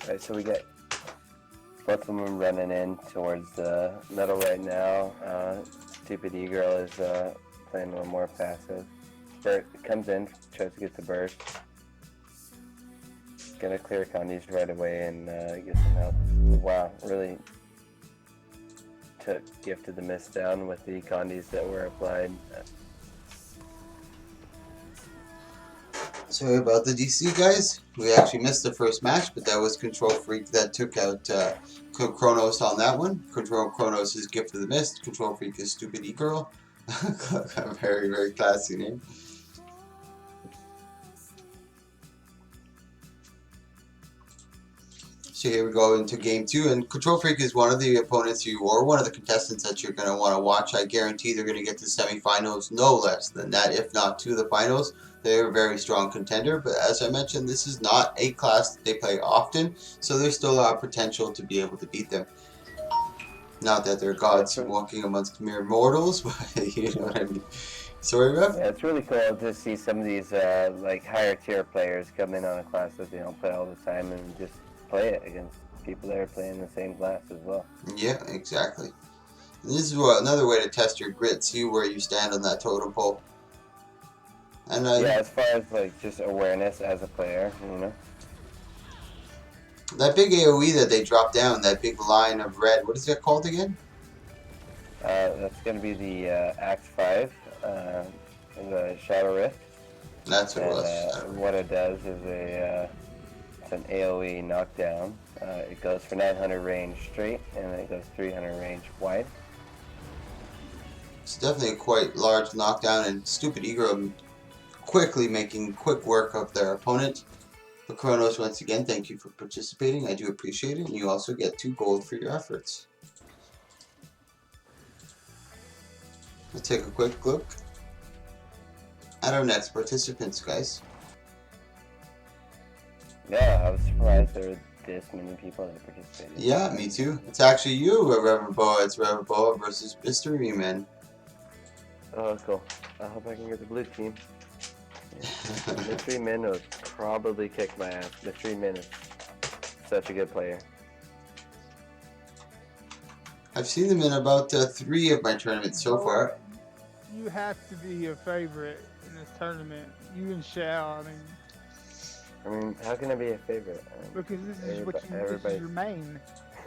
Alright, so we got both of them running in towards the middle right now. Stupid E-Girl is playing a little more passive. Bert comes in, tries to get the burst. Gonna clear condis right away and get some help. Wow, really gifted the miss down with the condis that were applied. Sorry about the DC, guys. We actually missed the first match, but that was Control Freak that took out Kronos on that one. Kronos is Gift of the Mist. Control Freak is Stupid E-Girl. A very, very classy name. So here we go into game 2, and Control Freak is one of the opponents or one of the contestants that you're going to want to watch. I guarantee they're going to get to semifinals, no less than that, if not to the finals. They're a very strong contender, but as I mentioned, this is not a class that they play often, so there's still a lot of potential to be able to beat them. Not that they're gods walking amongst mere mortals, but you know what I mean. Sorry, Rev? Yeah, it's really cool to see some of these like higher tier players come in on a class that they don't play all the time and just play it against people that are playing the same class as well. Yeah, exactly. And this is another way to test your grit, see where you stand on that totem pole. And yeah, as far as like just awareness as a player, you know. That big AoE that they dropped down, that big line of red, what is that called again? That's going to be the Act 5, the Shadow Rift. That's what it was. What it does is it's an AoE knockdown. It goes for 900 range straight, and then it goes 300 range wide. It's definitely a quite large knockdown, and Stupid E-Girl quickly making quick work of their opponent. But Kronos, once again, thank you for participating. I do appreciate it, and you also get 2 gold for your efforts. Let's take a quick look at our next participants, guys. Yeah, I was surprised there were this many people that participated. Yeah, me too. It's actually you, Reverend Boa. It's Reverend Boa versus Mystery Man. Oh, cool. I hope I can get the blue team. Yeah. Mystery Man would probably kick my ass. Mystery Man is such a good player. I've seen them in about 3 of my tournaments so far. You have to be a favorite in this tournament. You and Shao, I mean, how can I be a favorite? Because this is this is your main.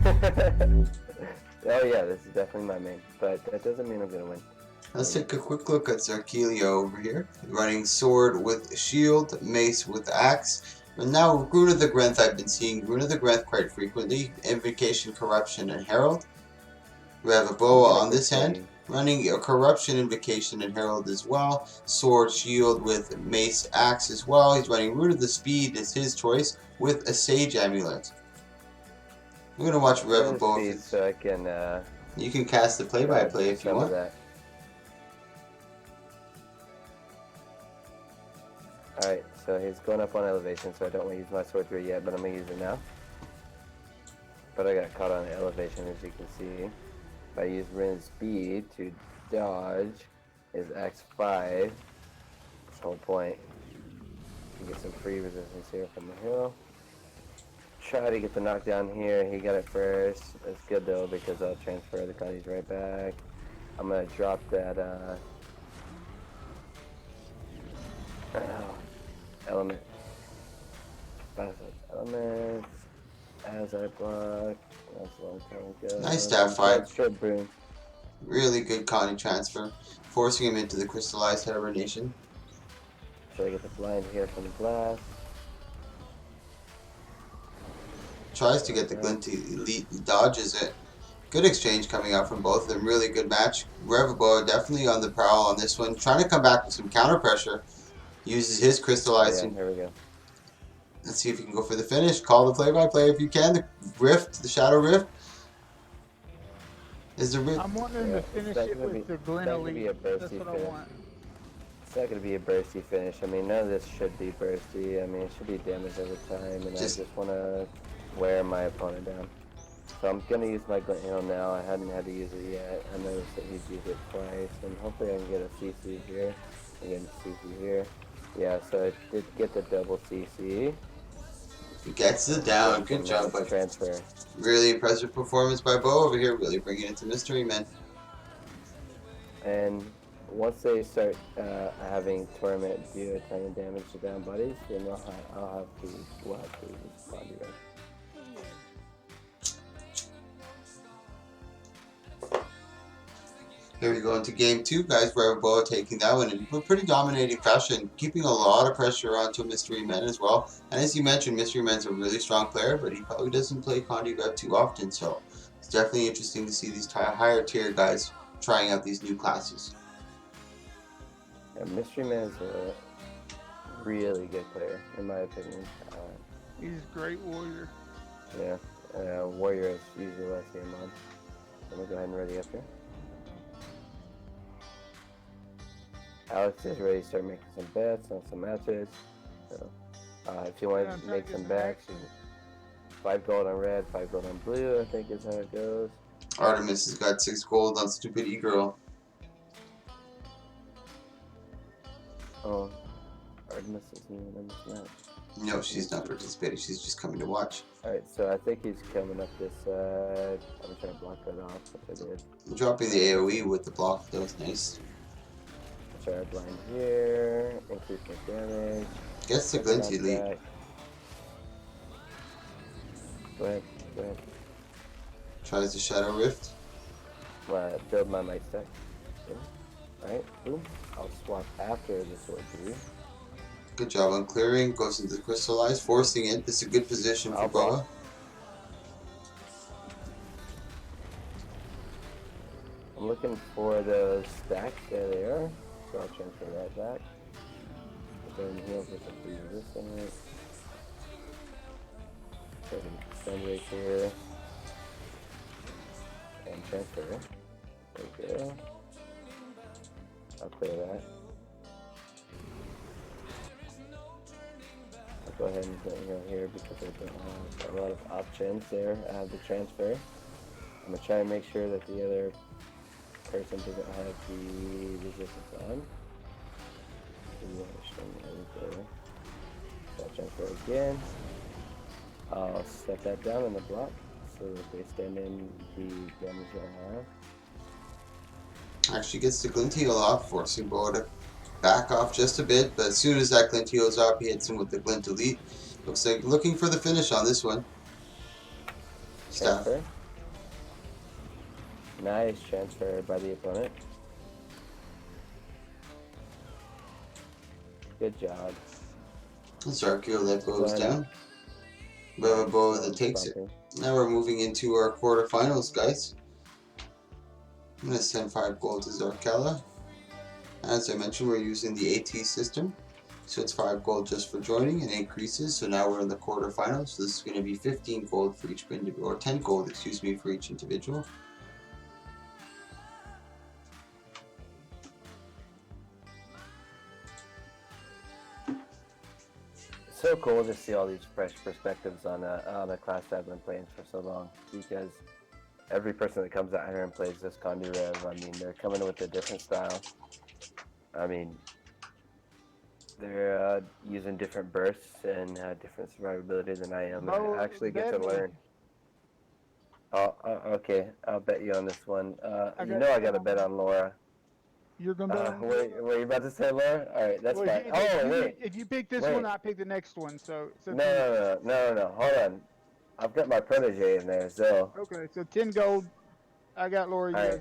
Oh yeah, this is definitely my main, but that doesn't mean I'm gonna win. Let's take a quick look at Zarkelia over here, running sword with shield, mace with axe. And now Rune of the Grenth, I've been seeing Rune of the Grenth quite frequently, Invocation, Corruption, and Herald. We have a boa on this hand, running a Corruption, Invocation, and Herald as well. Sword, shield with mace, axe as well. He's running Rune of the Speed, is his choice, with a Sage Amulet. We're going to watch Rev Boa. So I can, you can cast the play-by-play if you want. Alright, so he's going up on elevation, so I don't want to use my sword through yet, but I'm going to use it now. But I got caught on elevation, as you can see. If I use Rin Speed to dodge is X5. That's the whole point. You get some free resistance here from the hill. Try to get the knockdown here. He got it first. That's good though, because I'll transfer the condis right back. I'm going to drop that element. Element as I block. That's a long time ago. Nice stab fight. Really good condi transfer, forcing him into the crystallized hibernation. Try to get the blind here from the blast. Tries to get the glint to elite, he dodges it. Good exchange coming out from both of them. Really good match. Revoboa definitely on the prowl on this one, trying to come back with some counter pressure. Uses his crystallizing. Yeah, here we go. Let's see if you can go for the finish. Call the play-by-play if you can. The rift, the shadow rift. Is the rift? I'm wanting to finish it with the Glen Elite. That's what I want. It's not going to be a bursty finish. I mean, none of this should be bursty. I mean, it should be damage over time, and I just want to wear my opponent down. So I'm going to use my Glint Hail now. I hadn't had to use it yet. I noticed that he's used it twice, and hopefully I can get a CC here. Again, CC here. Yeah, so I did get the double CC. He gets it down. Good job, but transfer. really impressive performance by Bo over here. Really bringing it to Mystery Men. And once they start having tournament do a ton of damage to down buddies, then we'll have to use Condi Red. Here we go into game 2, guys. Boa taking that one in a pretty dominating fashion, keeping a lot of pressure onto Mystery Men as well. And as you mentioned, Mystery Men's a really strong player, but he probably doesn't play Condi Red too often, so it's definitely interesting to see these higher tier guys trying out these new classes. Yeah, Mystery Man is a really good player, in my opinion. He's a great warrior. Yeah, warrior is usually what I see him on. I'm gonna go ahead and ready up here. Alex is ready to start making some bets on some matches. So, if you want to make some bets, 5 gold on red, 5 gold on blue, I think is how it goes. Artemis has got 6 gold on Stupid E-Girl. Oh, Artemis isn't even in this match. No, she's not participating. She's just coming to watch. Alright, so I think he's coming up this side. I'm trying to block that off, which I did. Dropping the AoE with the block, that was nice. Try blind here, increase my damage. Gets the Glinty lead. Go ahead. Tries the Shadow Rift. Build my might stack. Alright, boom. I'll swap after the sword 3. Good job on clearing. Goes into the Crystallize, forcing it. This is a good position for Boa. I'm looking for those stacks. There they are. So I'll transfer that back. Put them heal for some free resistance. Put an extend right here. And transfer. There we go. I'll clear that. I'll go ahead and put heal here because I don't have a lot of options there. I have the transfer. I'm going to try and make sure that the other person doesn't have the resistance on. So I'll transfer again. I'll set that down in the block so that they stand in the damage I have. Actually gets the Glint Heal off, forcing Boa to back off just a bit, but as soon as that Glint Heal is off, he hits him with the Glint Elite. Looks like looking for the finish on this one. Staff. Transfer. Nice transfer by the opponent. Good job. Zarkio that goes down. Boa that takes it. Now we're moving into our quarterfinals, guys. I'm going to send 5 gold to Zarkella. As I mentioned, we're using the AT system. So it's 5 gold just for joining and increases. So now we're in the quarterfinals. So this is going to be 15 gold for each individual, or 10 gold, excuse me, for each individual. So cool to see all these fresh perspectives on a class that I've been playing for so long, because every person that comes out here and plays this Condi Rev, I mean, they're coming with a different style. I mean, they're using different bursts and different survivability than I am, and I actually get to learn. Oh, okay, I'll bet you on this one. You know I got to bet on Laura. You're gonna bet. Were you about to say Laura? All right, that's fine. Wait. If you pick this one, I pick the next one. So No. Hold on. I've got my protege in there, so. Okay, so 10 gold. I got Laura. Right.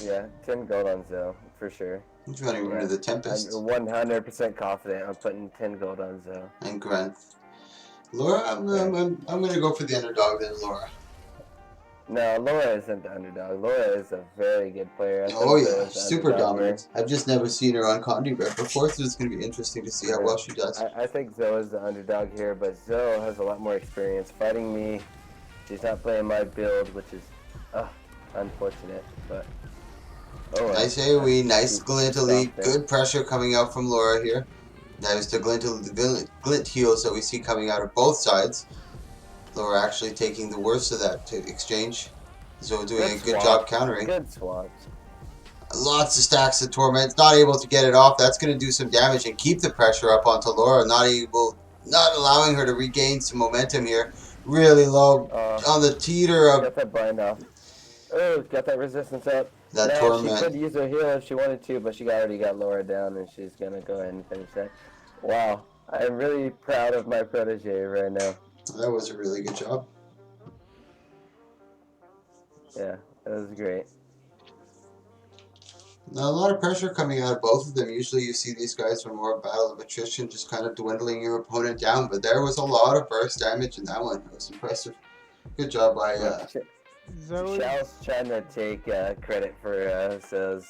Yeah, 10 gold on Zoe for sure. He's running into the Tempest. I'm 100% confident I'm putting 10 gold on Zoe. And Grenth. Laura, I'm gonna go for the underdog then, Laura. No, Laura isn't the underdog. Laura is a very good player. Oh yeah, super dominant. I've just never seen her on Condi Red before, so it's going to be interesting to see how well she does. I think Zoe is the underdog here, but Zoe has a lot more experience fighting me. She's not playing my build, which is unfortunate. But nice AoE, nice Glint Elite, good pressure coming out from Laura here. That is the Glint heals that we see coming out of both sides. Laura actually taking the worst of that exchange. So doing a good job countering. Good swaps. Lots of stacks of Torment. Not able to get it off. That's going to do some damage and keep the pressure up onto Laura. Not able not allowing her to regain some momentum here. Really low on the teeter of Got that bind off. Oh, got that resistance up. that Now she torment. could use her heal if she wanted to, but she already got Laura down, and she's gonna go ahead and finish that. Wow, I'm really proud of my protege right now. That was a really good job. Yeah, that was great. Now, a lot of pressure coming out of both of them. Usually you see these guys from more battle of attrition, just kind of dwindling your opponent down, but there was a lot of burst damage in that one. That was impressive. Good job by Zoe. Xiao's trying to take credit for Zo's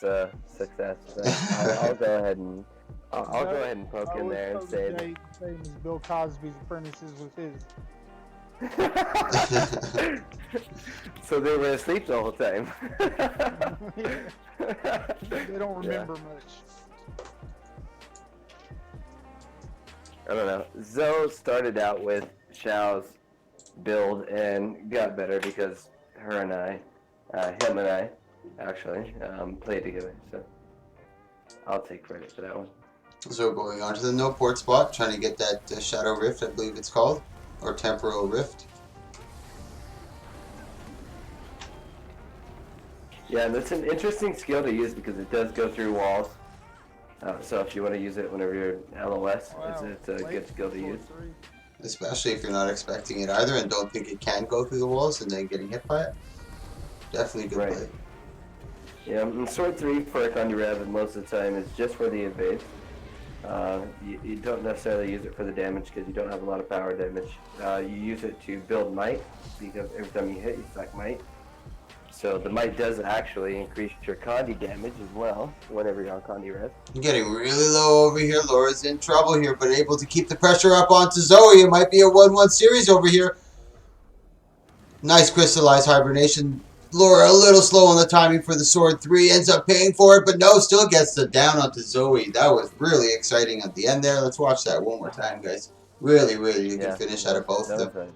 success. But I'll go ahead and I'll go ahead and poke in there and say the same as Bill Cosby's apprentices with his. So they were asleep the whole time. They don't remember much. I don't know. Zoe started out with Xiao's build and got better because her and him and I, actually, played together. So I'll take credit for that one. So going on to the no port spot, trying to get that Shadow Rift, I believe it's called, or Temporal Rift. Yeah, and it's an interesting skill to use because it does go through walls. So if you want to use it whenever you're LOS, it's a good skill to use. Especially if you're not expecting it either and don't think it can go through the walls and then getting hit by it. Definitely good play. Yeah, and Sword 3 for a condi rev most of the time is just for the evade. You don't necessarily use it for the damage because you don't have a lot of power damage. You use it to build might because every time you hit, you stack might. So the might does actually increase your condi damage as well whenever you're on condi rev. Getting really low over here. Laura's in trouble here, but able to keep the pressure up onto Zoe. It might be a 1-1 series over here. Nice crystallized hibernation. Laura a little slow on the timing for the sword 3. Ends up paying for it, but no, still gets the down onto Zoe. That was really exciting at the end there. Let's watch that one more time, guys. Really, really good finish out of both of them.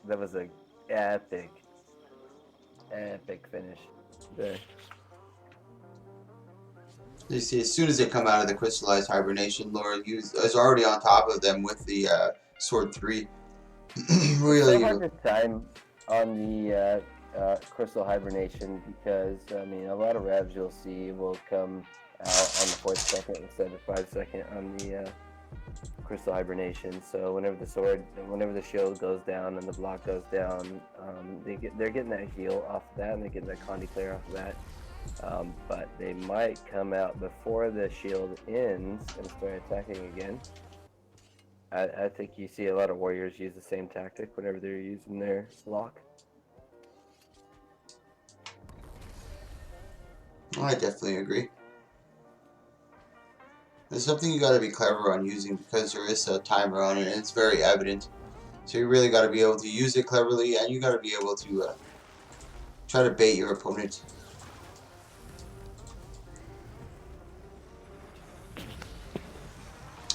That was a epic finish there. You see, as soon as they come out of the crystallized hibernation, Laura is already on top of them with the sword 3. Really so hard to time on the crystal hibernation because I mean a lot of revs you'll see will come out on the 4th second instead of 5 second on the crystal hibernation. So whenever the shield goes down and the block goes down, they're getting that heal off of that and they're getting that condi clear off of that. But they might come out before the shield ends and start attacking again. I think you see a lot of warriors use the same tactic whenever they're using their lock. I definitely agree. There's something you got to be clever on using because there is a timer on it and it's very evident. So you really got to be able to use it cleverly and you got to be able to try to bait your opponent.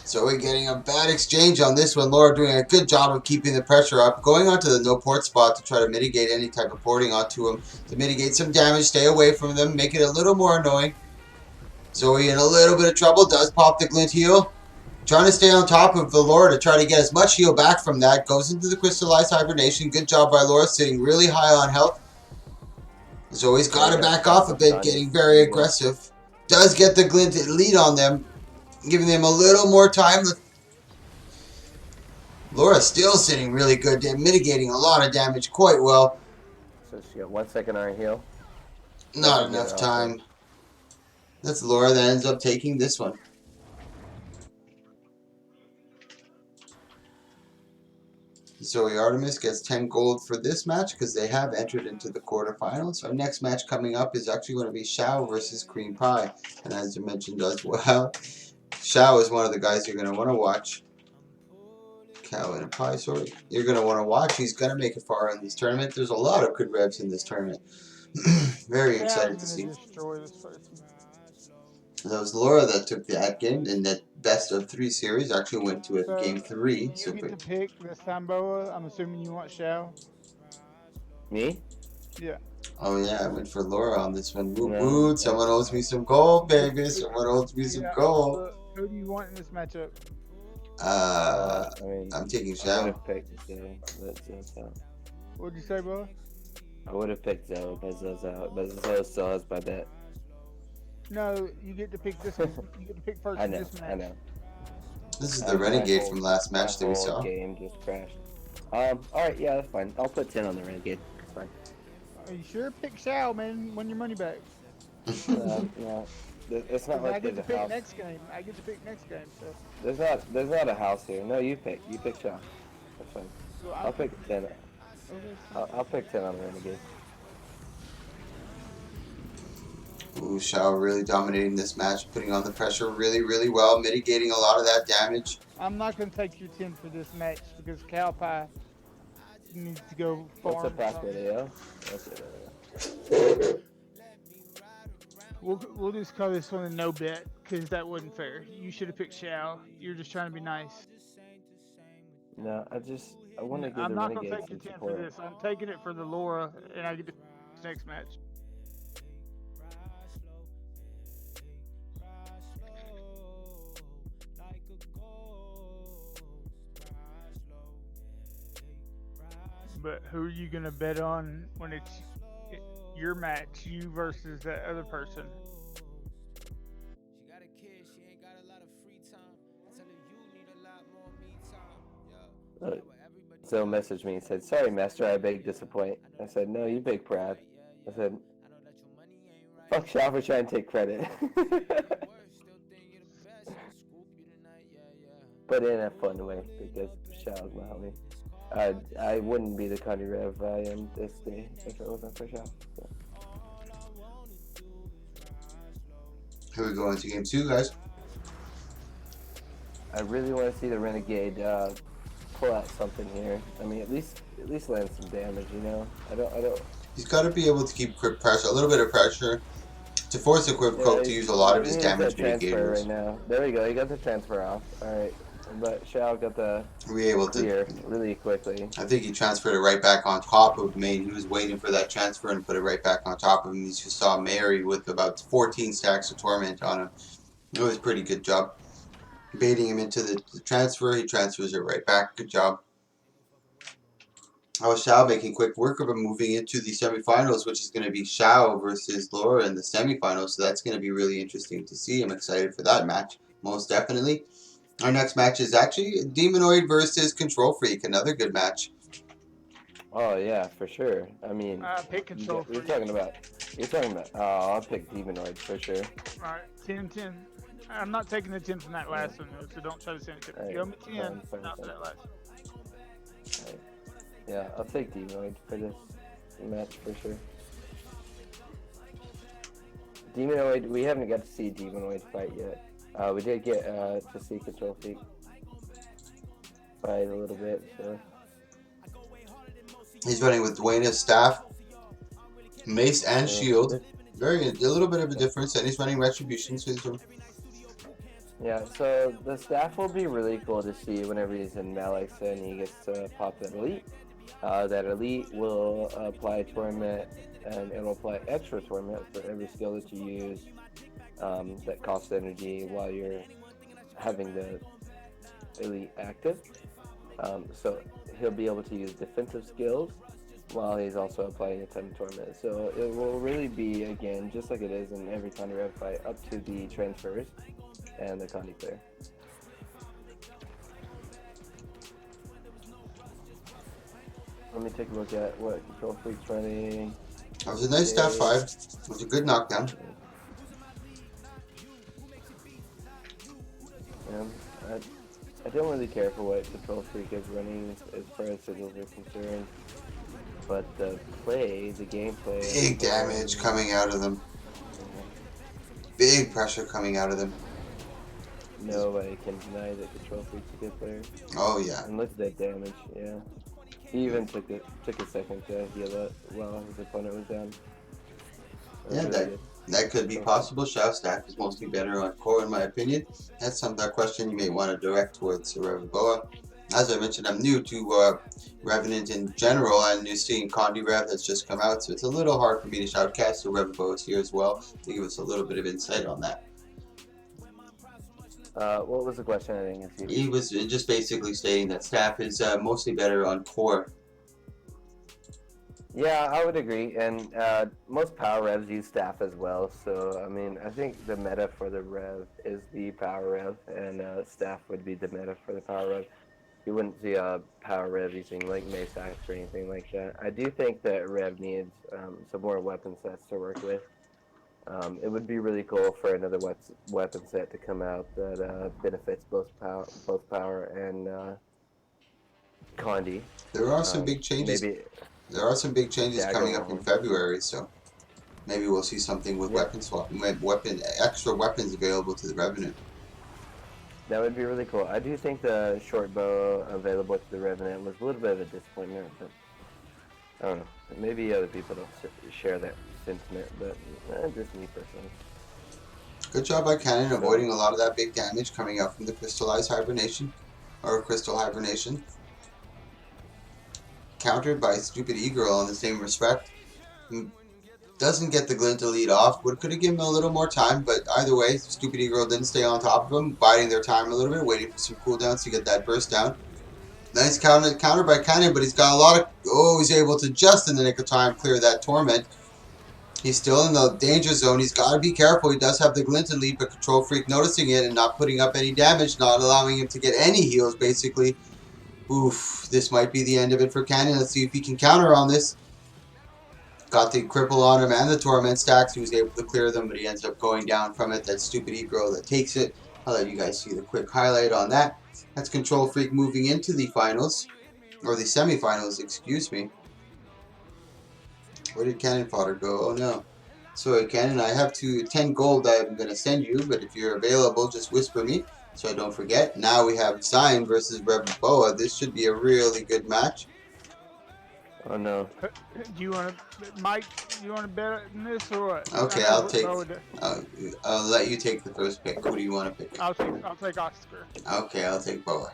So we're getting a bad exchange on this one. Laura doing a good job of keeping the pressure up. Going onto the no port spot to try to mitigate any type of porting onto him. To mitigate some damage, stay away from them, make it a little more annoying. Zoe in a little bit of trouble, does pop the glint heal. Trying to stay on top of the Laura to try to get as much heal back from that. Goes into the crystallized hibernation. Good job by Laura, sitting really high on health. Zoe's got to back off a bit, getting very aggressive. Does get the glint lead on them, giving them a little more time. Laura still sitting really good, mitigating a lot of damage quite well. So she got 1 second iron heal. Not enough time. That's Laura that ends up taking this one. Zoe Artemis gets 10 gold for this match because they have entered into the quarterfinals. Our next match coming up is actually going to be Xiao versus Cream Pie. And as you mentioned as well, Xiao is one of the guys you're going to want to watch. Cow and a pie, sorry. You're going to want to watch. He's going to make it far in this tournament. There's a lot of good revs in this tournament. Very excited to see. That was Laura that took that game in that best of 3 series. Actually went to a game 3. You get to pick the Samboa. I'm assuming you want Xiao. Me? Yeah. Oh yeah, I went for Laura on this one. Woo woo! Someone owes me some gold, baby. Someone owes me some gold. Who do you want in this matchup? I mean, I'm taking I would Xiao. have picked Zoe, but Zoe's out. What'd you say, bro? I would have picked Zoe, but Zoe's out. But Zoe still has my bet. No, you get to pick this. You get to pick first I in know, this I match. know. This is the Renegade from last My match that we whole saw. game just crashed. Alright, yeah, that's fine. I'll put 10 on the Renegade. It's fine. Are you sure? Pick Shao, man. Win your money back. No. It's not Because I like get there's to a pick house. next game. I get to pick next game. So, There's not a house here. No, you pick. You pick Shaw. That's fine. so I'll pick 10. Okay. I'll pick 10 on the Renegade. Ooh, Xiao really dominating this match, putting on the pressure really, really well, mitigating a lot of that damage. I'm not gonna take your 10 for this match because Cow Pie needs to go What's farm. the password, Leo? Okay. We'll just call this one a no bet because that wasn't fair. You should have picked Shao. You're just trying to be nice. No, I want to give I'm the not gonna Renegade take your some 10 for support. this. I'm taking it for the Laura, and I get to next match. But who are you gonna bet on when it's your match, you versus that other person? Look, Zoe messaged me and said, "Sorry, Master, I beg disappoint." I said, "No, you beg proud." I said, "Fuck Shaw for trying to take credit." But in a fun way, because Shaw's my homie. I wouldn't be the condi rev I am this day if it wasn't for Shaw. So. Here we go into game 2, guys. I really want to see the Renegade pull out something here. I mean, at least land some damage. You know, I don't. He's got to be able to keep quick pressure, a little bit of pressure, to force the Quick Coat to use a lot of his damage transfer right mitigators. now. There we go. He got the transfer off. All right, but Shao got the clear really quickly. I think he transferred it right back on top of Main. He was waiting for that transfer and put it right back on top of him. You just saw Mary with about 14 stacks of Torment on him. It was a pretty good job. Baiting him into the transfer, he transfers it right back. Good job. Xiao making quick work of him, moving into the semifinals, which is going to be Xiao versus Laura in the semifinals. So that's going to be really interesting to see. I'm excited for that match, most definitely. Our next match is actually Demonoid versus Control Freak, another good match. Oh yeah, for sure. I mean, Pick Control Freak. You're talking about. Oh, I'll pick Demonoid for sure. All right, 10-10. I'm not taking the 10 from that last one, though, so don't try to send it to me. Give me 10, not for that last one. Right. Yeah, I'll take Demonoid for this match for sure. Demonoid, we haven't got to see Demonoid fight yet. We did get to see Control Freak fight a little bit, so. He's running with Dwayne's staff, mace, and shield. A little bit of a difference, and he's running Retribution. So yeah, so the staff will be really cool to see whenever he's in Malix and he gets to pop that elite. That elite will apply torment, and it'll apply extra torment for every skill that you use that costs energy while you're having the elite active. So he'll be able to use defensive skills while he's also applying a ton of torment. So it will really be, again, just like it is in every condi rev fight, up to the transfers and the condi player. Let me take a look at what Control Freak's running. that was a nice staff 5. It was a good knockdown. I don't really care for what Control Freak is running as far as signals are concerned, but the gameplay. Big damage coming out of them. Big pressure coming out of them. Nobody can deny that Control Freak's a good player. Oh yeah. And look at that damage, yeah. He even took a second to heal up while his opponent was down. Yeah, that could be possible. Xiao stack is mostly better on core, in my opinion. That's that question you may want to direct towards Reviboa. As I mentioned, I'm new to Revenant in general, and new seeing Condi Rev that's just come out, so it's a little hard for me to shoutcast. So Reviboa is here as well to give us a little bit of insight on that. What was the question? I didn't get you. He was just basically stating that staff is mostly better on core. Yeah, I would agree, and most power revs use staff as well. So I mean, I think the meta for the rev is the power rev, and staff would be the meta for the power rev. You wouldn't see a power rev using like mace axe or anything like that. I do think that rev needs some more weapon sets to work with. It would be really cool for another weapon set to come out that benefits both power and condi. There are some big changes. Maybe There are some big changes dagger coming up in one. February, so maybe we'll see something with Yeah. weapon swap, extra weapons available to the Revenant. That would be really cool. I do think the short bow available to the Revenant was a little bit of a disappointment, but I don't know. Maybe other people don't share that sentiment, but just me personally. Good job by Cannon avoiding a lot of that big damage coming out from the crystallized hibernation, or crystal hibernation. Countered by Stupid E-Girl in the same respect. Doesn't get the glint to lead off. Could have given him a little more time, but either way, Stupid E-Girl didn't stay on top of him, biding their time a little bit, waiting for some cooldowns to get that burst down. Nice counter by Cannon, but he's got a lot of... Oh, he's able to just in the nick of time clear that Torment. He's still in the danger zone. He's got to be careful. He does have the Glinted lead, but Control Freak noticing it and not putting up any damage, not allowing him to get any heals, basically. Oof, this might be the end of it for Cannon. Let's see if he can counter on this. Got the cripple on him and the torment stacks. He was able to clear them, but he ends up going down from it. That Stupid E-Girl that takes it. I'll let you guys see the quick highlight on that. That's Control Freak moving into the finals. Or the semifinals, excuse me. Where did Cannon Fodder go? Oh no. Sorry, Cannon, I have 10 gold I'm going to send you, but if you're available, just whisper me so I don't forget. Now we have Zion versus Rebel Boa. This should be a really good match. Oh no. Do you want to, Mike? Do you want to bet on this or what? Okay, I'll take. I'll let you take the first pick. Who do you want to pick? I'll take Oscar. Okay, I'll take Boa.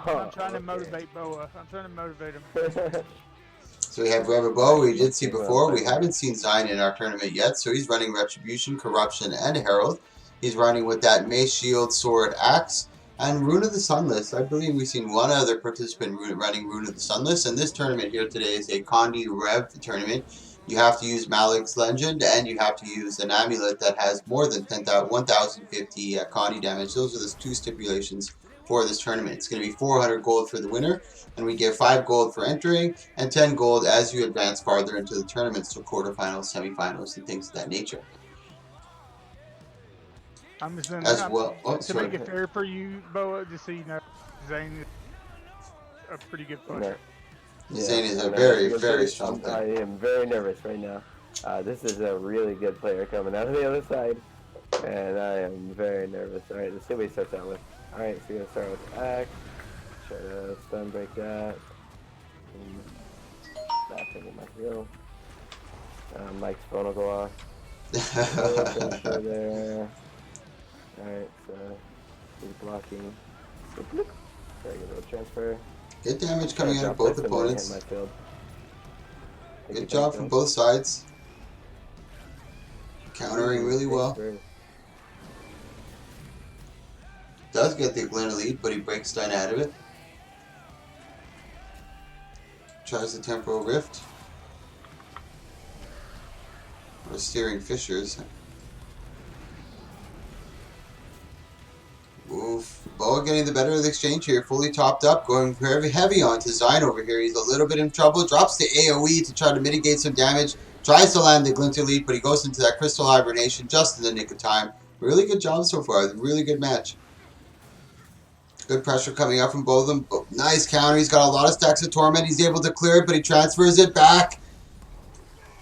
I'm trying to motivate Boa. I'm trying to motivate him. So we have Rebel Boa. We did see before. We haven't seen Zion in our tournament yet, so he's running Retribution, Corruption, and Herald. He's running with that Mace, Shield, Sword, Axe. And Rune of the Sunless. I believe we've seen one other participant running Rune of the Sunless. And this tournament here today is a Condi Rev tournament. You have to use Malik's Legend, and you have to use an amulet that has more than 1,050 Condi damage. Those are the two stipulations for this tournament. It's going to be 400 gold for the winner, and we give 5 gold for entering, and 10 gold as you advance farther into the tournaments, so quarterfinals, semifinals, and things of that nature. I'm just gonna, to make it fair for you, Boa, just so you know, Zane is a pretty good player. Yeah, Zane is a very, very strong player. I am very nervous right now. This is a really good player coming out of the other side, and I am very nervous. All right, let's see what he starts out with. All right, so we're gonna start with Axe. Try to stun break that. Laughing at my heal. Mike's phone will go off. There. Alright, so he's blocking. Very good little transfer. Good damage coming out of both opponents. Good job from both sides. Countering really well. Does get the Glen lead, but he breaks stun out of it. Tries the Temporal Rift. Or Steering Fissures. Oof. Boa getting the better of the exchange here, fully topped up, going very heavy onto Zion over here. He's a little bit in trouble, drops the AoE to try to mitigate some damage, tries to land the Glinter lead, but he goes into that Crystal Hibernation just in the nick of time. Really good job so far, really good match. Good pressure coming out from both of them. Nice counter, he's got a lot of stacks of Torment, he's able to clear it, but he transfers it back.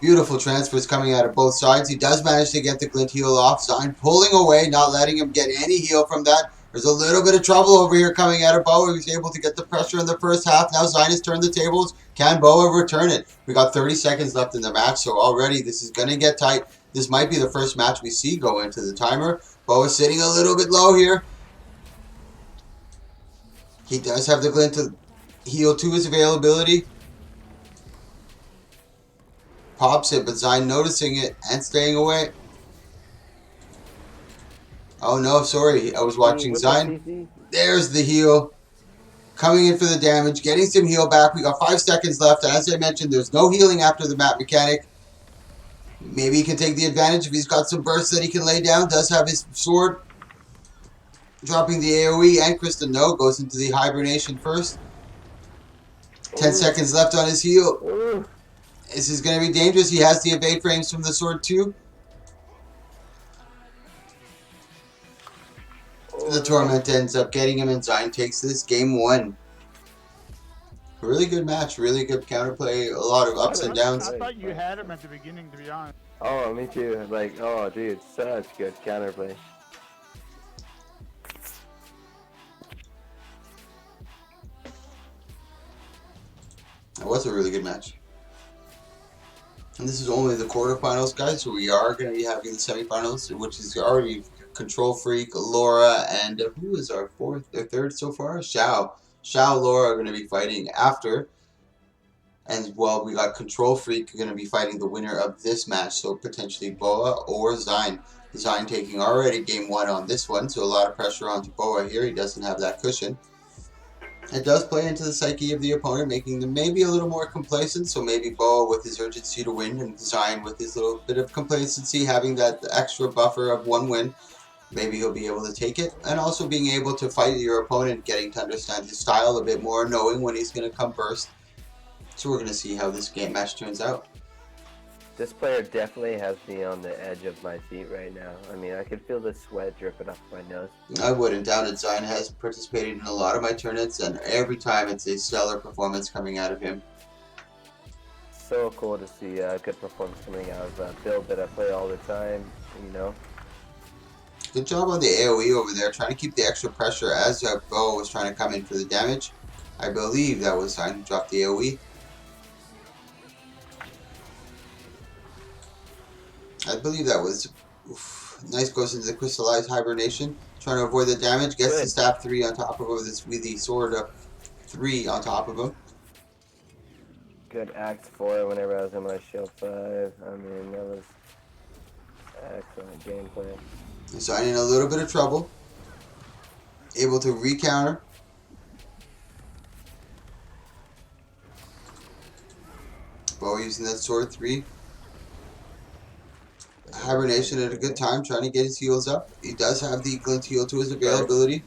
Beautiful transfers coming out of both sides. He does manage to get the Glint heal off. Zion pulling away, not letting him get any heal from that. There's a little bit of trouble over here coming out of Boa. He was able to get the pressure in the first half. Now Zion has turned the tables. Can Boa return it? We got 30 seconds left in the match, so already this is going to get tight. This might be the first match we see go into the timer. Boa sitting a little bit low here. He does have the Glint to heal to his availability. Pops it, but Zion noticing it and staying away. Oh no, sorry. I was watching With the Zine. CC? There's the heal. Coming in for the damage. Getting some heal back. We got 5 seconds left. As I mentioned, there's no healing after the map mechanic. Maybe he can take the advantage if he's got some bursts that he can lay down. Does have his sword. Dropping the AoE and Krista no. Goes into the hibernation first. 10 seconds left on his heal. Ooh. This is going to be dangerous. He has the evade frames from the sword too. The Torment ends up getting him, and Zine takes this game 1. Really good match, really good counterplay, a lot of ups and downs. I thought you had him at the beginning, to be honest. Oh, me too. Like, oh, dude, such good counterplay. It was a really good match. And this is only the quarterfinals, guys, so we are going to be having the semifinals, which is already Control Freak, Laura, and who is our third so far? Xiao. Xiao, Laura are going to be fighting after. And, well, we got Control Freak going to be fighting the winner of this match, so potentially Boa or Zine. Zine taking already game 1 on this one, so a lot of pressure onto Boa here. He doesn't have that cushion. It does play into the psyche of the opponent, making them maybe a little more complacent, so maybe Boa with his urgency to win, and Zine with his little bit of complacency, having that extra buffer of 1 win. Maybe he'll be able to take it, and also being able to fight your opponent, getting to understand his style a bit more, knowing when he's going to come first. So we're going to see how this game match turns out. This player definitely has me on the edge of my seat right now. I mean, I can feel the sweat dripping off my nose. I wouldn't doubt it. Zine has participated in a lot of my tournaments, and every time it's a stellar performance coming out of him. So cool to see a good performance coming out of a build that I play all the time, you know. Good job on the AoE over there, trying to keep the extra pressure as Bo was trying to come in for the damage. I believe that was Zine who dropped the AoE. I believe that was... Oof. Nice, goes into the crystallized hibernation, trying to avoid the damage. Gets the stab 3 on top of him with the sword 3 on top of him. Good axe 4 whenever I was in my shield 5. I mean, that was excellent gameplay. Zine in a little bit of trouble. Able to recounter. Bo using that sword 3. Hibernation at a good time, trying to get his heals up. He does have the glint heal to his availability.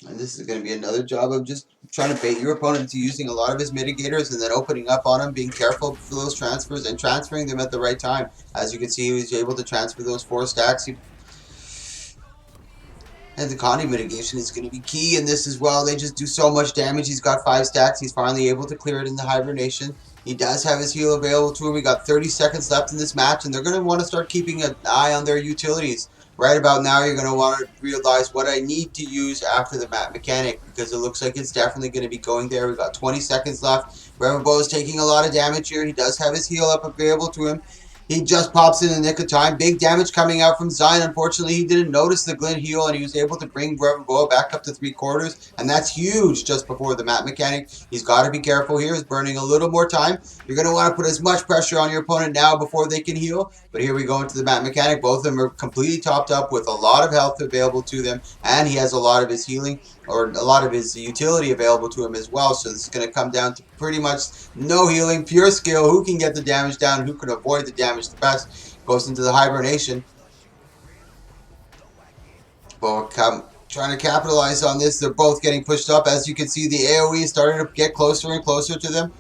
And this is going to be another job of just trying to bait your opponent to using a lot of his mitigators and then opening up on him, being careful for those transfers and transferring them at the right time. As you can see, he was able to transfer those 4 stacks. And the condi mitigation is going to be key in this as well. They just do so much damage. He's got 5 stacks. He's finally able to clear it in the hibernation. He does have his heal available to him. We got 30 seconds left in this match, and they're going to want to start keeping an eye on their utilities. Right about now, you're going to want to realize what I need to use after the map mechanic, because it looks like it's definitely going to be going there. We've got 20 seconds left. Reverend Bo is taking a lot of damage here. He does have his heal up available to him. He just pops in the nick of time. Big damage coming out from Zine. Unfortunately, he didn't notice the glint heal, and he was able to bring Reverend Boa back up to 3/4, and that's huge just before the map mechanic. He's got to be careful here. He's burning a little more time. You're going to want to put as much pressure on your opponent now before they can heal, but here we go into the map mechanic. Both of them are completely topped up with a lot of health available to them, and he has a lot of his healing, or a lot of his utility available to him as well, so this is going to come down to pretty much no healing, pure skill. Who can get the damage down, who can avoid the damage the best, goes into the hibernation. Both trying to capitalize on this. They're both getting pushed up. As you can see, the AoE is starting to get closer and closer to them.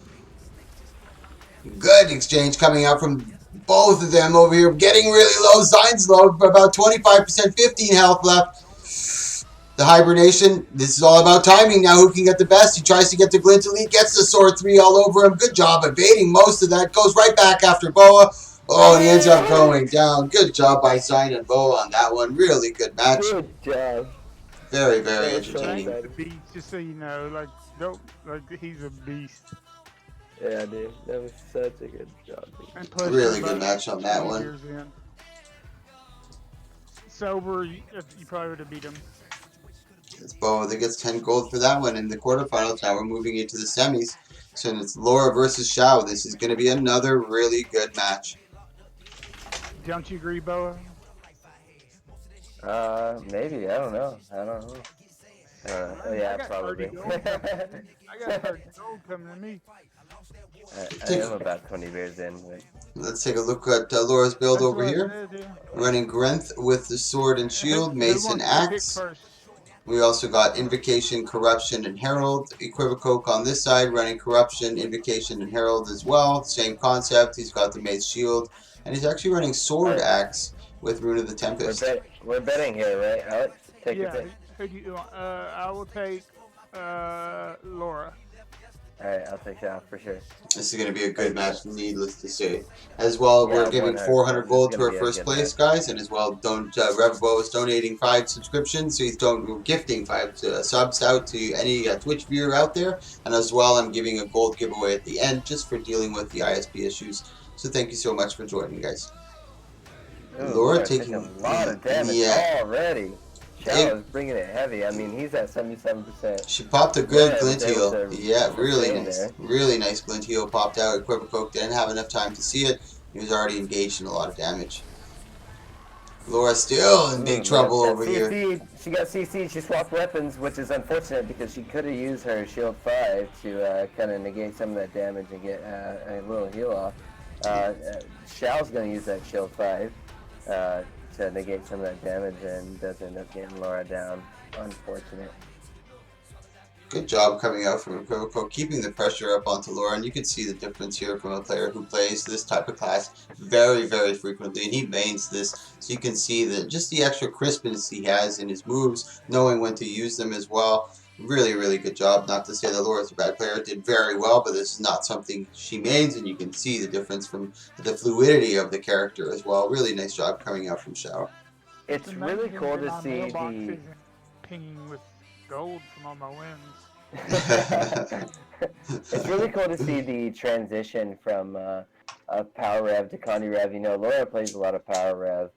Good exchange coming out from both of them over here. Getting really low. Zine's low, about 25%, 15 health left. The hibernation, this is all about timing now. Who can get the best? He tries to get the glint elite, gets the sword 3 all over him. Good job evading most of that. Goes right back after Boa. Oh, and he ends up going down. Good job by Zine and Boa on that one. Really good match. Good job. Very, very entertaining. The beast, just so you know, he's a beast. Yeah, dude, that was such a good job. And plus, really good match on that one. Sober, you probably would have beat him. It's Boa that gets 10 gold for that one in the quarterfinals. Now we're moving into the semis. So it's Laura versus Shao. This is going to be another really good match. Don't you agree, Boa? Maybe. I don't know. Yeah, I got 30 probably. gold coming. I got 30 gold coming to me. I am about 20 beers in. But... Let's take a look at Laura's build That's over what I here. said, yeah. Running Grenth with the sword and shield, Who mace and wants to pick axe. first? We also got Invocation, Corruption, and Herald. Equivocoke on this side, running Corruption, Invocation, and Herald as well. Same concept. He's got the Mace Shield, and he's actually running Sword Alright. Axe with Rune of the Tempest. We're betting here, right, Alex? Take your Yeah, pick. who do you want? I will take Laura. Alright, I'll take Shao for sure. This is going to be a good match, needless to say. As well, Yeah, we're giving 100%. 400 gold It's to gonna our be a first good place, match. guys, and as well, Revbo is donating 5 subscriptions, so he's gifting 5 subs out to any Twitch viewer out there, and as well, I'm giving a gold giveaway at the end just for dealing with the ISP issues. So thank you so much for joining, guys. Ooh, Laura taking taking a lot of damage already. Shao is bringing it heavy. I mean, he's at 77%. She popped a good Laura was glint able heal. to Yeah, really sustain nice. there. Really nice glint heal popped out. Equivocoke didn't have enough time to see it. He was already engaged in a lot of damage. Laura still in big trouble over here. She got CC'd. She swapped weapons, which is unfortunate because she could have used her shield 5 to kind of negate some of that damage and get a little heal off. Shao's going to use that shield 5 to negate some of that damage and does end up getting Laura down. Unfortunate. Good job coming out from Equivoco, keeping the pressure up onto Laura, and you can see the difference here from a player who plays this type of class very, very frequently, and he mains this, so you can see that just the extra crispness he has in his moves, knowing when to use them as well. Really, really good job. Not to say that Laura's a bad player, did very well, but this is not something she mains, and you can see the difference from the fluidity of the character as well. Really nice job coming out from Shao. It's really cool to see the... pinging with gold from all my wins. It's really cool to see the transition from Power Rev to Condi Rev. You know, Laura plays a lot of Power Rev.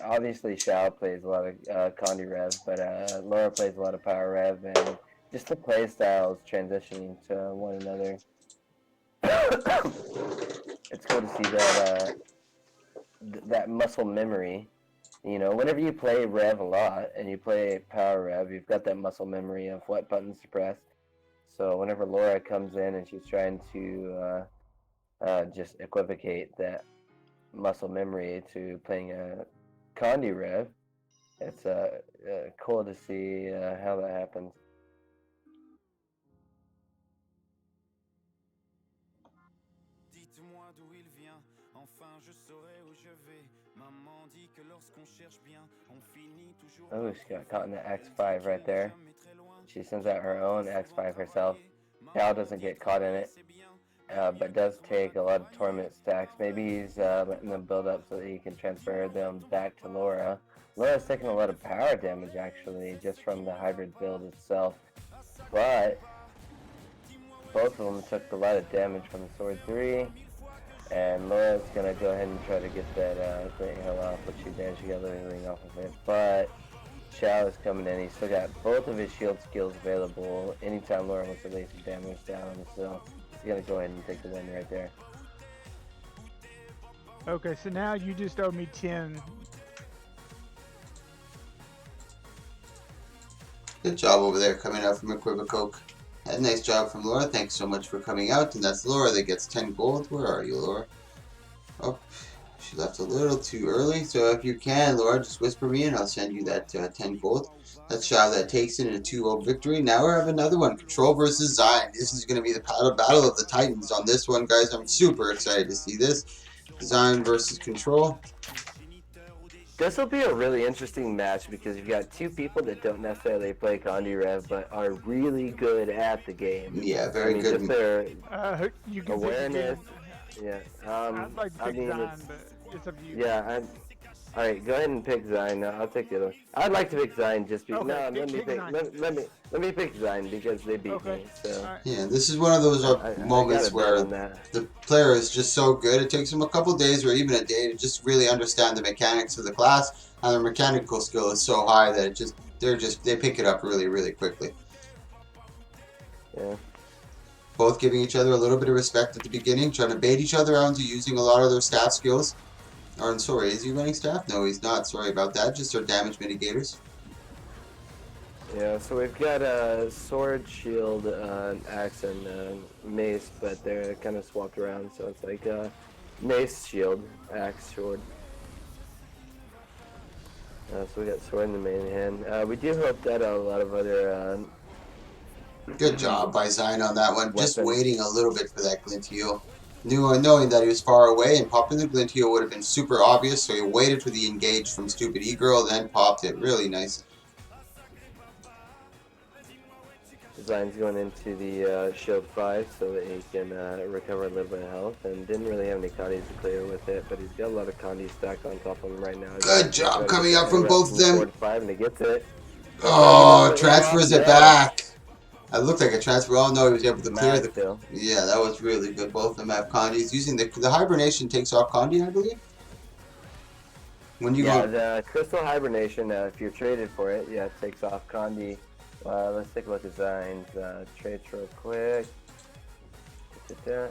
Obviously, Shao plays a lot of Condi Rev, but Laura plays a lot of Power Rev, and just the play styles transitioning to one another. It's cool to see that that muscle memory. You know, whenever you play Rev a lot and you play Power Rev, you've got that muscle memory of what buttons to press. So whenever Laura comes in and she's trying to just equivocate that muscle memory to playing a Condi Rev, it's cool to see how that happens. Oh, she got caught in the X5 right there. She sends out her own X5 herself. Cal doesn't get caught in it, but does take a lot of torment stacks. Maybe he's letting them build up so that he can transfer them back to Laura. Laura's taking a lot of power damage, actually, just from the hybrid build itself. But both of them took a lot of damage from the Sword 3. And Laura's going to go ahead and try to get that Great Hill off, which she did. She got everything off of it. But Shao is coming in. He's still got both of his shield skills available anytime Laura wants to lay some damage down. So he's going to go ahead and take the win right there. Okay, so now you just owe me 10. Good job over there coming out from Equivocoke. A nice job from Laura. Thanks so much for coming out. And that's Laura that gets 10 gold. Where are you, Laura? Oh, she left a little too early. So if you can, Laura, just whisper me and I'll send you that 10 gold. That's Shao that takes it in a 2-0 victory. Now we have another one. Control versus Zion. This is going to be the battle of the Titans on this one, guys. I'm super excited to see this. Zion versus Control. This will be a really interesting match because you've got two people that don't necessarily play Condi Rev but are really good at the game. Yeah, very good. Just their You can awareness. Yeah. I'd like to pick Zion, but it's up to you. Yeah. Alright, go ahead and pick Zion. No, I'll take the other one. I'd like to pick Zion just because. Okay, let me pick Zion because they beat me. So. Right. Yeah, this is one of those moments where the player is just so good. It takes them a couple days or even a day to just really understand the mechanics of the class, and their mechanical skill is so high that they pick it up really, really quickly. Yeah. Both giving each other a little bit of respect at the beginning, trying to bait each other out into using a lot of their staff skills. Or, sorry, is he running staff? No, he's not. Sorry about that. Just our damage mitigators. Yeah, so we've got a sword, shield, axe, and mace, but they're kind of swapped around. So it's like mace, shield, axe, sword. So we got sword in the main hand. We do hope that a lot of other Good job by Zion on that one. Just weapons. waiting a little bit for that glint heal. Knowing that he was far away and popping the glint heal would have been super obvious, so he waited for the engage from Stupid E-Girl, then popped it. Really nice. Zion's going into the shield 5 so that he can recover a little bit of health, and didn't really have any condis to clear with it, but he's got a lot of condis stacked on top of him right now. Good job coming up from both of them. Sword 5 and he gets it. Oh, transfers it back. It looked like a transfer. Oh no, he was able to clear the. Still. Yeah, that was really good. Both of them have condis. Using the hibernation takes off condi, I believe. When you go. The crystal hibernation, if you're traded for it, it takes off condi. Let's take a look at Zion's trades real quick.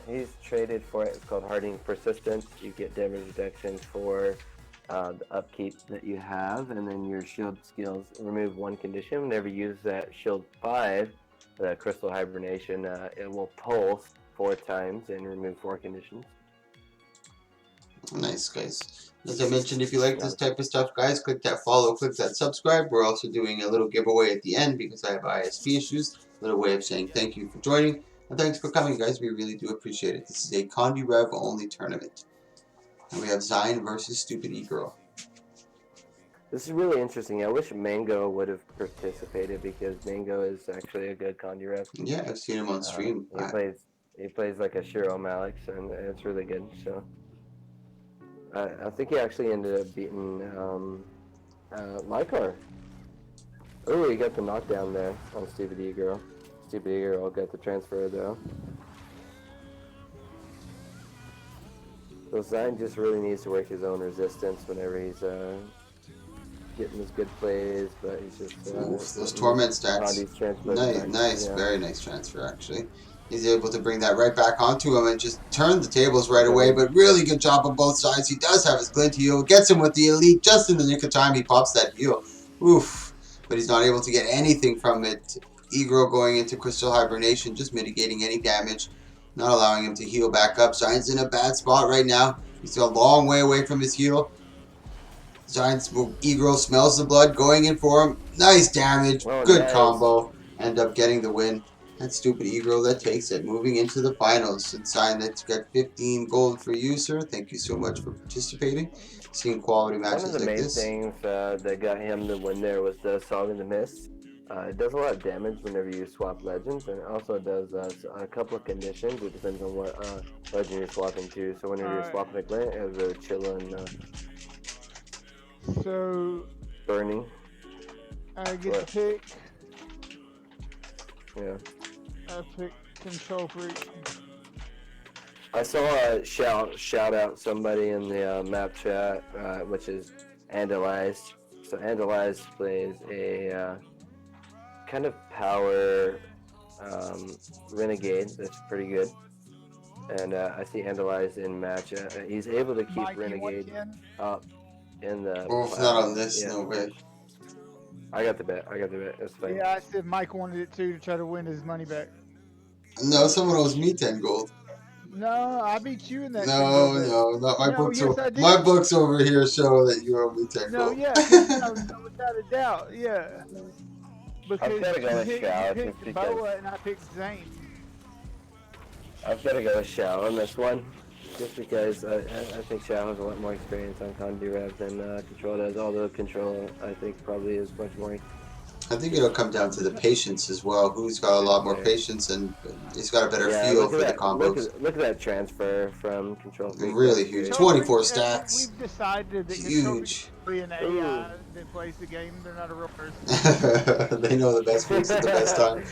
He's traded for it. It's called Hardening Persistence. You get damage reduction for the upkeep that you have, and then your shield skills remove one condition. Whenever you use that shield 5, the crystal hibernation, it will pulse 4 times and remove 4 conditions. Nice, guys. As I mentioned, if you like this type of stuff, guys, click that follow, click that subscribe. We're also doing a little giveaway at the end because I have ISP issues. A little way of saying thank you for joining. And thanks for coming, guys. We really do appreciate it. This is a Condi Rev only tournament. And we have Zion versus Stupid E-Girl. This is really interesting. I wish Mango would have participated because Mango is actually a good Condi Rev. Yeah, I've seen him on stream. He plays like a Shiro Malix, and it's really good. So I think he actually ended up beating Lycar. Oh, he got the knockdown there on Stupid E-Girl. Stupid E-Girl got the transfer though. So Zion just really needs to work his own resistance whenever he's getting his good plays, but he's just those torment stats. Nice, yeah. Very nice transfer actually. He's able to bring that right back onto him and just turn the tables right away, but really good job on both sides. He does have his glint heal, gets him with the elite just in the nick of time. He pops that heal. Oof. But he's not able to get anything from it. E-Girl going into crystal hibernation, just mitigating any damage, not allowing him to heal back up. Zion's in a bad spot right now. He's a long way away from his heal. Zion's E-Girl smells the blood, going in for him. Nice damage, good combo. End up getting the win. That Stupid E-Girl that takes it, moving into the finals. And Zion, that's got 15 gold for you, sir. Thank you so much for participating. Seeing quality matches like this. One of the main things that got him to win there was the Song of the Mist. It does a lot of damage whenever you swap legends, and it also does a couple of conditions. It depends on what legend you're swapping to. So whenever you're swapping a glint, it has a Chilla and so Burning. I get to pick. Yeah. I picked Control Freak. I saw a shout out somebody in the map chat, which is Andalized. So Andalized plays a kind of power renegade that's pretty good. And I see Andalized in match. He's able to keep Mike, Renegade up in the. Oof, not on this, no way. I got the bet. It's fine. Yeah, I said Mike wanted it too to try to win his money back. No, someone owes me 10 gold. No, I beat you in that. No, not my books. Yes, my books over here show that you owe me 10 gold. No, yeah, without a doubt, yeah. Because gotta go with Shao, you picked Boa and I picked Zane. I've got to go with Shao on this one, just because I think Shao has a lot more experience on Condi Rev than Control does, although Control I think probably is much more. I think it'll come down to the patience as well. Who's got a lot more patience and he's got a better feel for the combos. Look at that transfer from Control. Really huge. 24 stacks. We've decided that huge. Control an AI that plays the game. They're not a real person. They know the best freaks at the best time.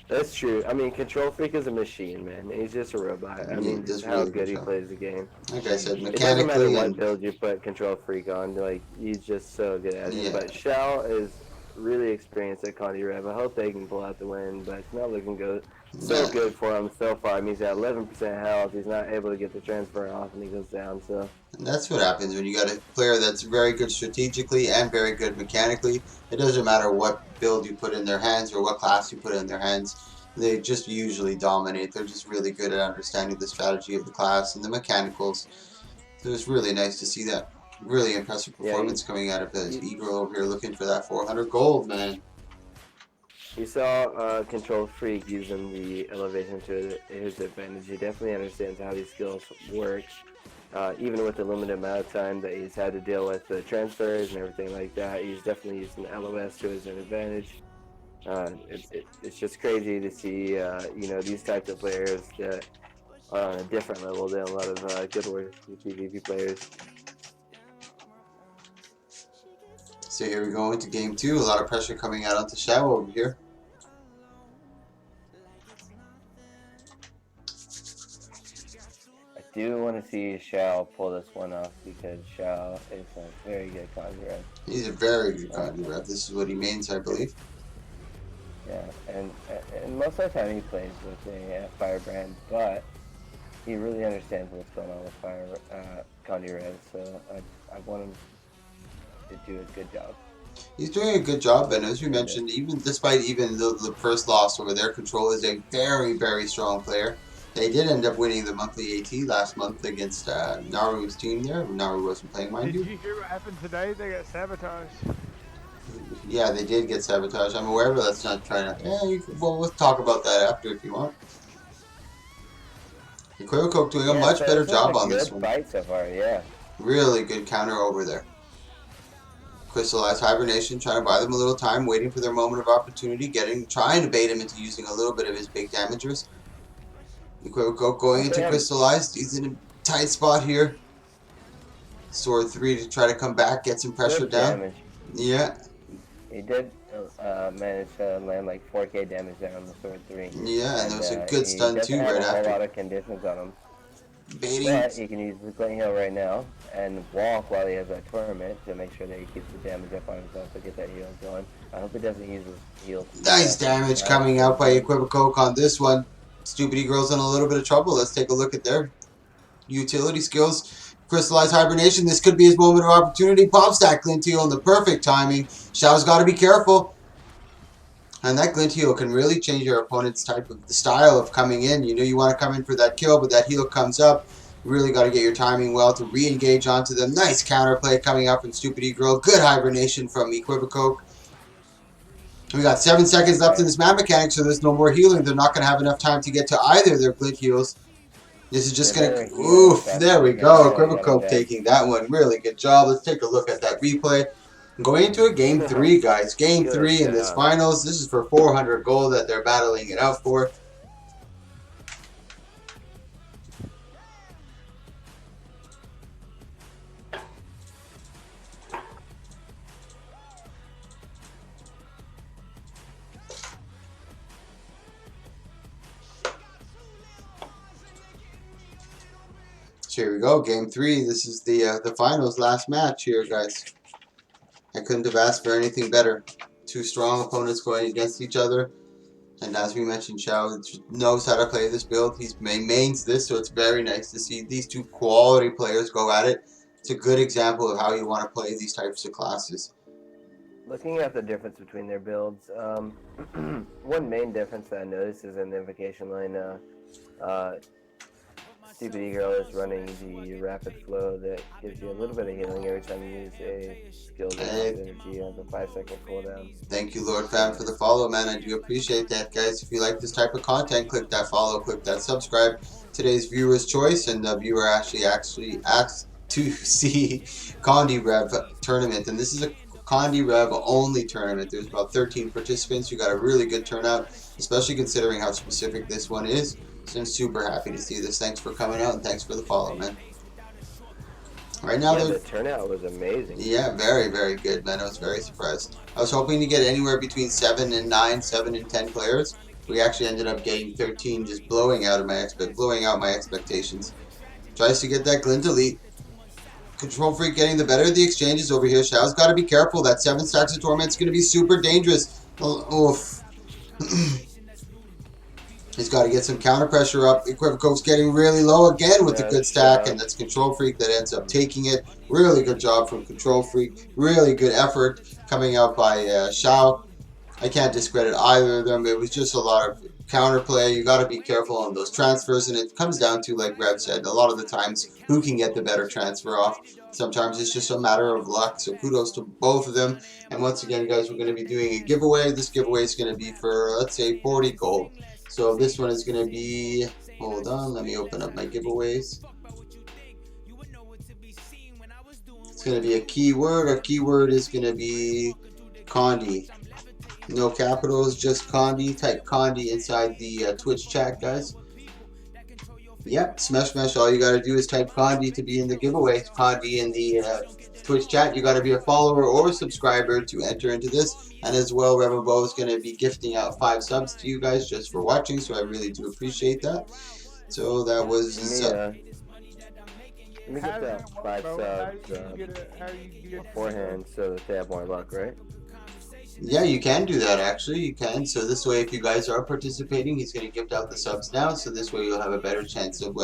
That's true. I mean, Control Freak is a machine, man. He's just a robot. I mean, just how really good he plays the game. Like I said, mechanically. It doesn't matter what build you put Control Freak on, like, he's just so good at it. But Shao is really experienced at Condi Rev. I hope they can pull out the win, but it's not looking good so Yeah. good for him so far. I mean, he's at 11% health. He's not able to get the transfer off, and he goes down. So And that's what happens when you got a player that's very good strategically and very good mechanically. It doesn't matter what build you put in their hands or what class you put in their hands. They just usually dominate. They're just really good at understanding the strategy of the class and the mechanicals. So it's really nice to see that really impressive yeah, performance coming out of his you, Eagle over here looking for that 400 gold, man. you saw Control Freak using the elevation to his advantage. He definitely understands how these skills work. Even with the limited amount of time that he's had to deal with the transfers and everything like that, he's definitely using LOS to his advantage. It's just crazy to see these types of players that are on a different level than a lot of good working PvP players. So here we go into game 2. A lot of pressure coming out onto Shao over here. I do want to see Shao pull this one off because Shao is a very good conjurer. He's a very good condi rep. This is what he mains, I believe. Yeah, and most of the time he plays with a firebrand, but he really understands what's going on with Condi Red, so I want him to do a good job. He's doing a good job, and as we mentioned, even despite the first loss over there, Control is a very, very strong player. They did end up winning the monthly AT last month against Naru's team there. Naru wasn't playing, mind you. Did you hear what happened today? They got sabotaged. Yeah, they did get sabotaged. I'm aware, but let's not try to... Yeah, well, we'll talk about that after if you want. Equivocoke doing a much better job on this one. Fight so far, yeah. Really good counter over there. Crystallized Hibernation, trying to buy them a little time, waiting for their moment of opportunity, trying to bait him into using a little bit of his big damagers. Equivocoke going into Crystallized. He's in a tight spot here. Sword 3 to try to come back, get some pressure down. Damage. Yeah. He did manage to land like 4k damage there on the Sword 3. Yeah, and there was a good stun too right after. He doesn't have a after. lot of conditions on him. Baiting. But he can use the Glint Heal right now and walk while he has that tournament to make sure that he keeps the damage up on himself to get that heal going. I hope he doesn't use his heal. Nice damage coming out by Equivocoke on this one. Stupid E-Girl's in a little bit of trouble. Let's take a look at their utility skills. Crystallized Hibernation. This could be his moment of opportunity. Pops that Glint Heal in the perfect timing. Shao's got to be careful. And that Glint Heal can really change your opponent's style of coming in. You know you want to come in for that kill, but that heal comes up. You really got to get your timing well to re-engage onto them. Nice counterplay coming out from Stupid E-Girl. Good Hibernation from Equivocoke. We got 7 seconds left in this map mechanic, so there's no more healing. They're not going to have enough time to get to either of their Glint Heals. This is just going to... Oof, there we go. Equivocoke taking that one. Really good job. Let's take a look at that replay. Going into a game 3, guys. Game 3 in this finals. This is for 400 gold that they're battling it out for. So here we go. Game 3. This is the finals last match here, guys. I couldn't have asked for anything better. Two strong opponents going against each other. And as we mentioned, Shao knows how to play this build. He mains this, so it's very nice to see these two quality players go at it. It's a good example of how you want to play these types of classes. Looking at the difference between their builds, one main difference that I noticed is in the invocation line. Stupid E-Girl is running the rapid flow that gives you a little bit of healing every time you use a skill that has energy on the 5-second cooldown. Thank you, Lord Fam, for the follow, man. I do appreciate that, guys. If you like this type of content, click that follow, click that subscribe. Today's viewer's choice, and the viewer actually asked to see Condi Rev tournament, and this is a Condi Rev only tournament. There's about 13 participants. You got a really good turnout, especially considering how specific this one is. So I'm super happy to see this. Thanks for coming out, and thanks for the follow, man. Right now, the turnout was amazing. Yeah, very, very good, man. I was very surprised. I was hoping to get anywhere between 7 and 9, 7 and 10 players. We actually ended up getting 13, just blowing out my expectations. Tries to get that Glint Elite. Control Freak getting the better of the exchanges over here. Shao's got to be careful. That 7 stacks of Torment's going to be super dangerous. Oof. He's got to get some counter pressure up. Equivoco's getting really low again with a Yeah, good stack, shot. and that's Control Freak that ends up taking it. Really good job from Control Freak. Really good effort coming out by Shao. I can't discredit either of them. It was just a lot of counterplay. You got to be careful on those transfers, and it comes down to, like Rev said, a lot of the times who can get the better transfer off. Sometimes it's just a matter of luck. So kudos to both of them. And once again, guys, we're going to be doing a giveaway. This giveaway is going to be for, let's say, 40 gold. So this one is going to be, hold on, let me open up my giveaways. It's going to be a keyword. Our keyword is going to be condi. No capitals, just condi. Type condi inside the Twitch chat, guys. Yep, smash. All you gotta do is type condi to be in the giveaway. Condi in the Twitch chat. You gotta be a follower or a subscriber to enter into this. And as well, Reverend Bo is gonna be gifting out 5 subs to you guys just for watching. So I really do appreciate that. So that was. Let me get that 5 subs How do you get beforehand so that they have more luck, right? Yeah, you can do that actually. You can. So this way, if you guys are participating, he's going to gift out the subs now. So this way, you'll have a better chance of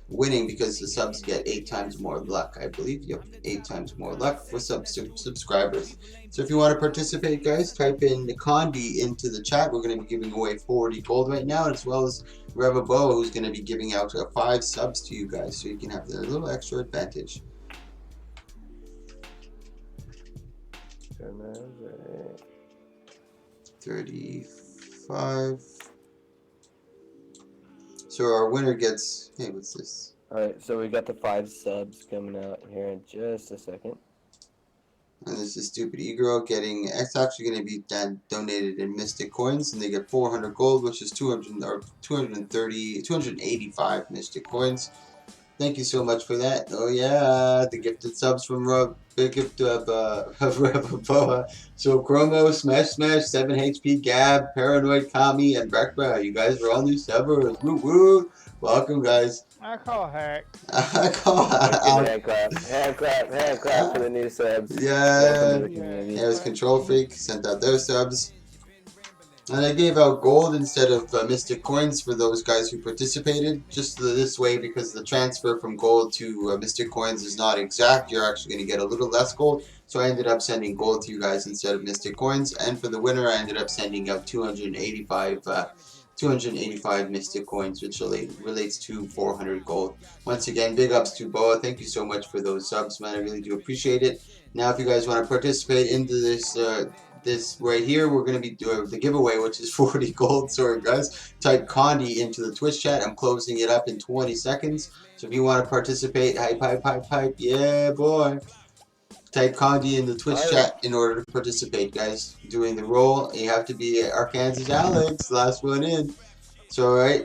winning because the subs get 8 times more luck, I believe. Yep, 8 times more luck for subscribers. So if you want to participate, guys, type in the condi into the chat. We're going to be giving away 40 gold right now, as well as Revabo, who's going to be giving out 5 subs to you guys, so you can have a little extra advantage. 35. So our winner gets, hey, what's this? Alright, so we got the 5 subs coming out here in just a second. And this is Stupid E-Girl getting, it's actually going to be donated in Mystic Coins, and they get 400 gold, which is 285 Mystic Coins. Thank you so much for that. Oh yeah, the gifted subs from big gift of Revaboa. So Chromo, Smash, 7 HP, Gab, Paranoid, Kami, and Brekba. You guys are all new subbers. Woo woo! Welcome, guys. I call hack. I call hand clap for the new subs. Yeah. Yeah, It was Control Freak sent out their subs. And I gave out gold instead of Mystic Coins for those guys who participated. Just this way, because the transfer from gold to Mystic Coins is not exact. You're actually going to get a little less gold. So I ended up sending gold to you guys instead of Mystic Coins. And for the winner, I ended up sending out 285 Mystic Coins, which relates to 400 gold. Once again, big ups to Boa. Thank you so much for those subs, man. I really do appreciate it. Now, if you guys want to participate into this this right here, we're going to be doing the giveaway, which is 40 gold. Sorry, guys. Type condi into the Twitch chat. I'm closing it up in 20 seconds. So if you want to participate, hype. Yeah, boy. Type condi in the Twitch chat in order to participate, guys. Doing the roll. You have to be Arkansas Alex. Last one in. So, alright.